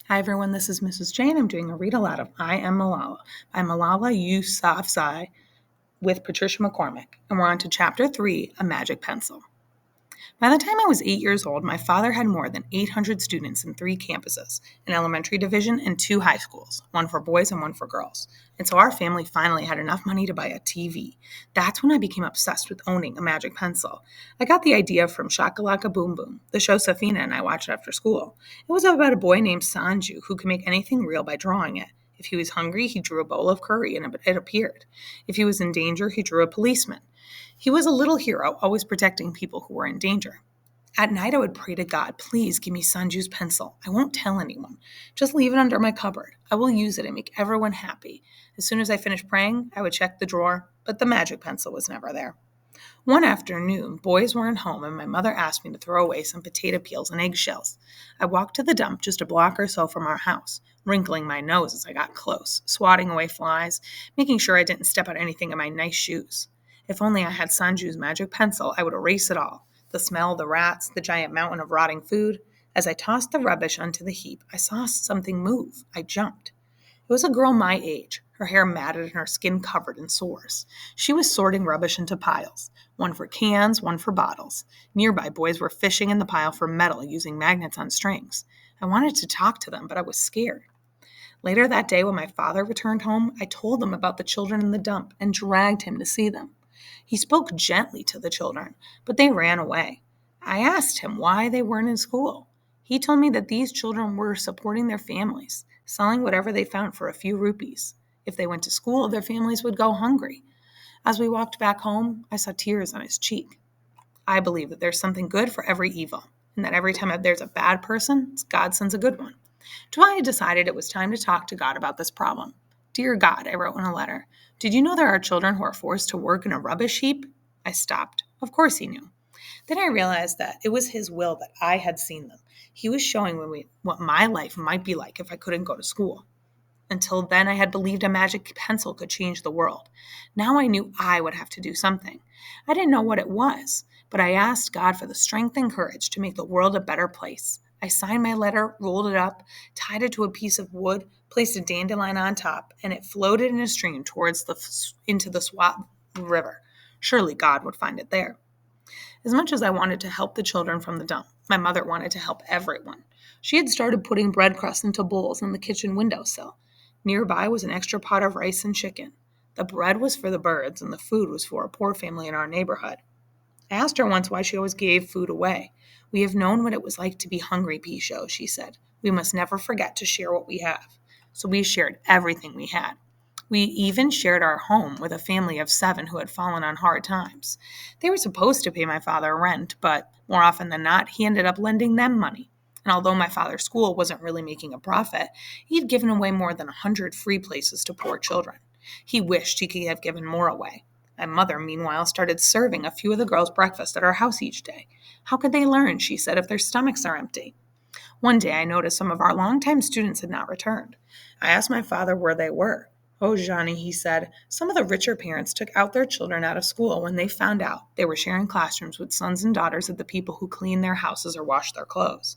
Hi everyone, this is Mrs. Jane. I'm doing a read aloud of I Am Malala by Malala Yousafzai with Patricia McCormick, and we're on to Chapter 3, A Magic Pencil. By the time I was 8 years old, my father had more than 800 students in 3 campuses, an elementary division and 2 high schools, one for boys and one for girls. And so our family finally had enough money to buy a TV. That's when I became obsessed with owning a magic pencil. I got the idea from Shakalaka Boom Boom, the show Safina and I watched after school. It was about a boy named Sanju who could make anything real by drawing it. If he was hungry, he drew a bowl of curry and it appeared. If he was in danger, he drew a policeman. He was a little hero, always protecting people who were in danger. At night, I would pray to God, please give me Sanju's pencil. I won't tell anyone. Just leave it under my cupboard. I will use it and make everyone happy. As soon as I finished praying, I would check the drawer, but the magic pencil was never there. One afternoon, boys weren't home, and my mother asked me to throw away some potato peels and eggshells. I walked to the dump just a block or so from our house, wrinkling my nose as I got close, swatting away flies, making sure I didn't step on anything in my nice shoes. If only I had Sanju's magic pencil, I would erase it all. The smell, the rats, the giant mountain of rotting food. As I tossed the rubbish onto the heap, I saw something move. I jumped. It was a girl my age, her hair matted and her skin covered in sores. She was sorting rubbish into piles, one for cans, one for bottles. Nearby, boys were fishing in the pile for metal using magnets on strings. I wanted to talk to them, but I was scared. Later that day, when my father returned home, I told him about the children in the dump and dragged him to see them. He spoke gently to the children, but they ran away. I asked him why they weren't in school. He told me that these children were supporting their families, selling whatever they found for a few rupees. If they went to school, their families would go hungry. As we walked back home, I saw tears on his cheek. I believe that there's something good for every evil, and that every time there's a bad person, God sends a good one. So I decided it was time to talk to God about this problem. Dear God, I wrote in a letter, did you know there are children who are forced to work in a rubbish heap? I stopped. Of course he knew. Then I realized that it was his will that I had seen them. He was showing me what my life might be like if I couldn't go to school. Until then, I had believed a magic pencil could change the world. Now I knew I would have to do something. I didn't know what it was, but I asked God for the strength and courage to make the world a better place. I signed my letter, rolled it up, tied it to a piece of wood, placed a dandelion on top, and it floated in a stream into the Swat River. Surely God would find it there. As much as I wanted to help the children from the dump, my mother wanted to help everyone. She had started putting bread crusts into bowls on the kitchen windowsill. Nearby was an extra pot of rice and chicken. The bread was for the birds, and the food was for a poor family in our neighborhood. I asked her once why she always gave food away. We have known what it was like to be hungry, Pisho, she said. We must never forget to share what we have. So we shared everything we had. We even shared our home with a family of 7 who had fallen on hard times. They were supposed to pay my father rent, but more often than not, he ended up lending them money. And although my father's school wasn't really making a profit, he'd given away more than 100 free places to poor children. He wished he could have given more away. My mother, meanwhile, started serving a few of the girls breakfast at our house each day. How could they learn, she said, if their stomachs are empty? One day I noticed some of our longtime students had not returned. I asked my father where they were. Oh, Johnny, he said, some of the richer parents took out their children out of school when they found out they were sharing classrooms with sons and daughters of the people who clean their houses or wash their clothes.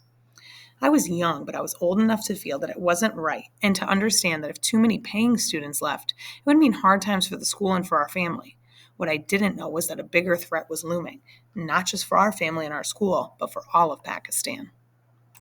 I was young, but I was old enough to feel that it wasn't right and to understand that if too many paying students left, it would mean hard times for the school and for our family. What I didn't know was that a bigger threat was looming, not just for our family and our school, but for all of Pakistan.